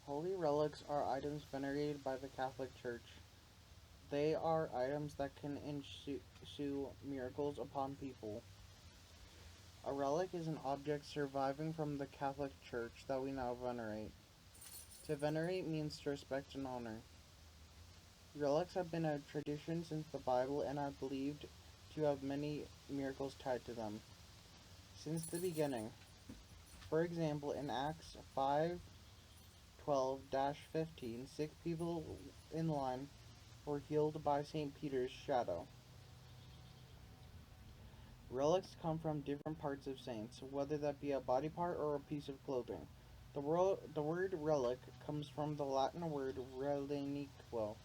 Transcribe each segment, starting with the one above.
Holy relics are items venerated by the Catholic Church. They are items that can ensue miracles upon people. A relic is an object surviving from the Catholic Church that we now venerate. To venerate means to respect and honor. Relics have been a tradition since the Bible and are believed to have many miracles tied to them since the beginning. For example, in Acts 5:12-15, 6 people in line were healed by St. Peter's shadow. Relics come from different parts of saints, whether that be a body part or a piece of clothing. The word relic comes from the Latin word reliquo,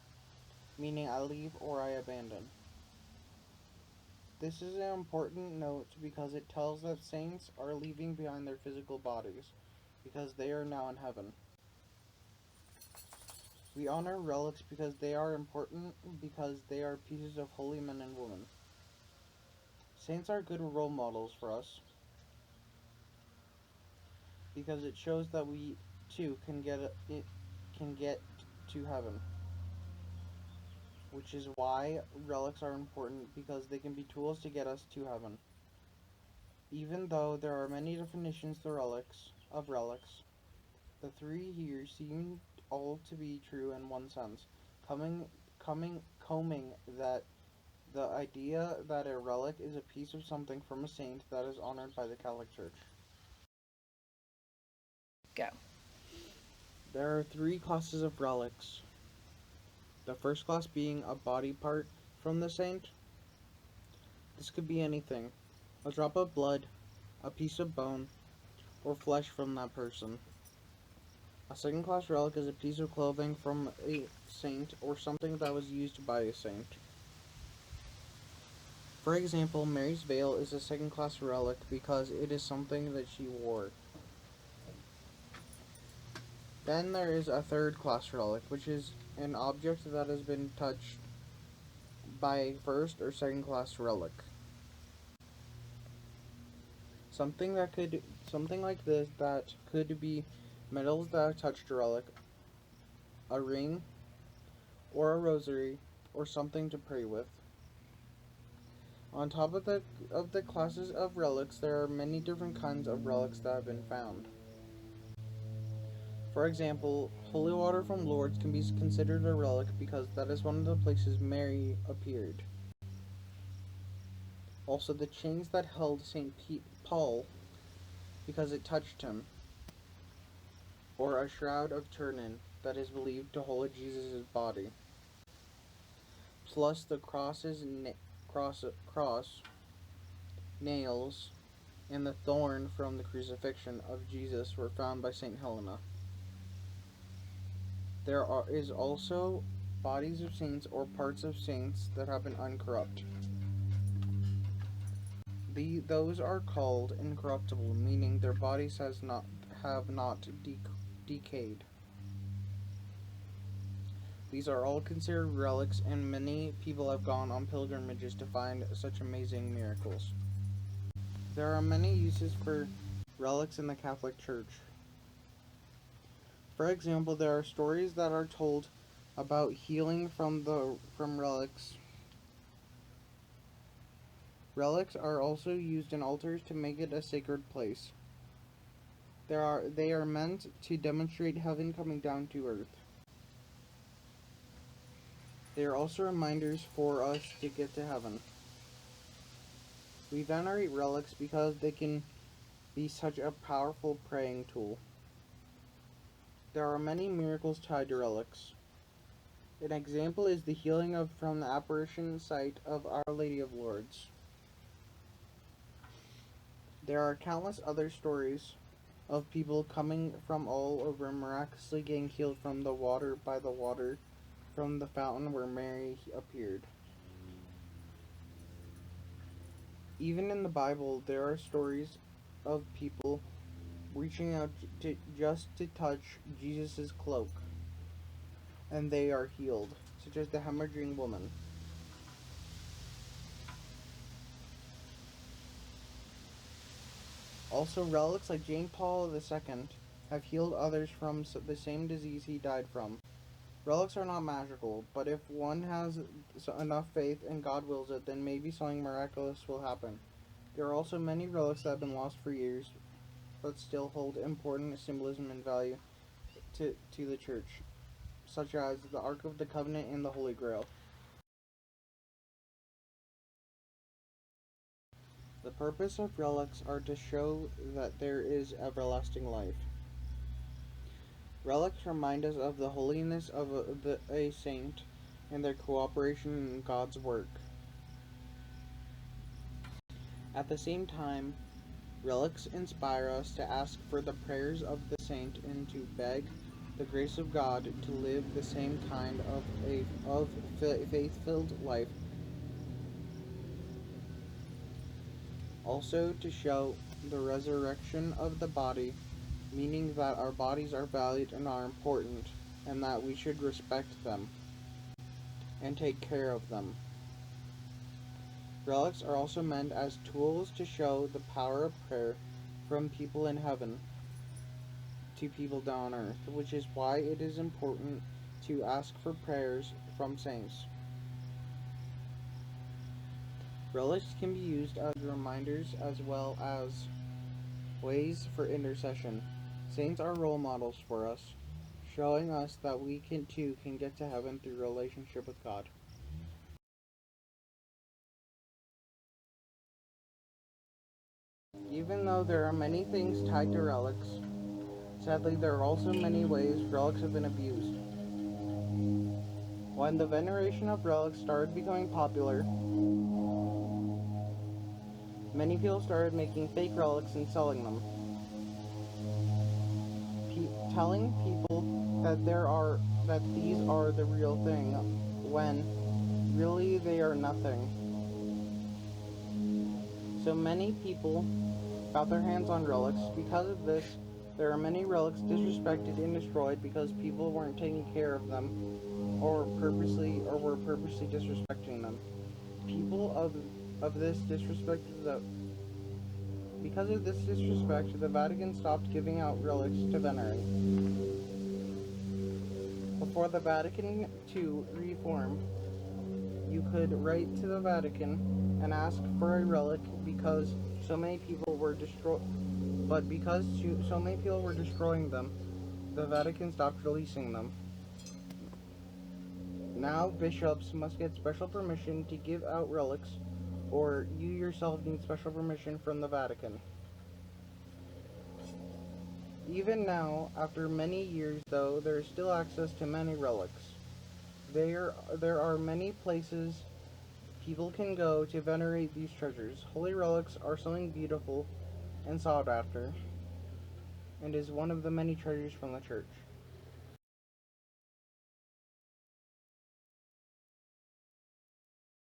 meaning I leave or I abandon. This is an important note because it tells that saints are leaving behind their physical bodies, because they are now in heaven. We honor relics because they are important, because they are pieces of holy men and women. Saints are good role models for us, because it shows that we too can get to heaven. Which is why relics are important, because they can be tools to get us to heaven. Even though there are many definitions of relics, the three here seem all to be true in one sense, combing that the idea that a relic is a piece of something from a saint that is honored by the Catholic Church. Go. There are 3 classes of relics. The first class being a body part from the saint. This could be anything: a drop of blood, a piece of bone, or flesh from that person. A second class relic is a piece of clothing from a saint or something that was used by a saint. For example, Mary's veil is a second class relic because it is something that she wore. Then there is a third class relic, which is an object that has been touched by a first or second class relic. Something like this that could be metals that touched a relic, a ring, or a rosary, or something to pray with. On top of the classes of relics, there are many different kinds of relics that have been found. For example, holy water from Lourdes can be considered a relic because that is one of the places Mary appeared. Also, the chains that held St. Paul because it touched him, or a shroud of Turin that is believed to hold Jesus' body. Plus the cross, nails, and the thorn from the crucifixion of Jesus were found by St. Helena. There is also bodies of saints or parts of saints that have been uncorrupt. Those are called incorruptible, meaning their bodies have not decayed. These are all considered relics, and many people have gone on pilgrimages to find such amazing miracles. There are many uses for relics in the Catholic Church. For example, there are stories that are told about healing from relics. Relics are also used in altars to make it a sacred place. They are meant to demonstrate heaven coming down to earth. They are also reminders for us to get to heaven. We venerate relics because they can be such a powerful praying tool. There are many miracles tied to relics. An example is the healing from the apparition site of Our Lady of Lourdes. There are countless other stories of people coming from all over miraculously getting healed from the water from the fountain where Mary appeared. Even in the Bible, there are stories of people reaching out just to touch Jesus' cloak, and they are healed, such as the hemorrhaging woman. Also, relics like St. Paul II have healed others from the same disease he died from. Relics are not magical, but if one has enough faith and God wills it, then maybe something miraculous will happen. There are also many relics that have been lost for years, but still hold important symbolism and value to the church, such as the Ark of the Covenant and the Holy Grail. The purpose of relics are to show that there is everlasting life. Relics remind us of the holiness of a saint and their cooperation in God's work. At the same time, relics inspire us to ask for the prayers of the saint and to beg the grace of God to live the same kind of faith-filled life. Also to show the resurrection of the body, meaning that our bodies are valued and are important, and that we should respect them and take care of them. Relics are also meant as tools to show the power of prayer from people in heaven to people down on earth, which is why it is important to ask for prayers from saints. Relics can be used as reminders as well as ways for intercession. Saints are role models for us, showing us that we can get to heaven through relationship with God. Even though there are many things tied to relics, sadly there are also many ways relics have been abused. When the veneration of relics started becoming popular, many people started making fake relics and selling them, telling people that these are the real thing, when really they are nothing. So many people got their hands on relics. Because of this, there are many relics disrespected and destroyed because people weren't taking care of them or were purposely disrespecting them. People of this disrespect Because of this disrespect, the Vatican stopped giving out relics to venerate. Before the Vatican II reform, you could write to the Vatican and ask for a relic because so many people were destroying them, the Vatican stopped releasing them. Now bishops must get special permission to give out relics, or you yourself need special permission from the Vatican. Even now, after many years though, there is still access to many relics. There are many places people can go to venerate these treasures. Holy relics are something beautiful and sought after, and is one of the many treasures from the church.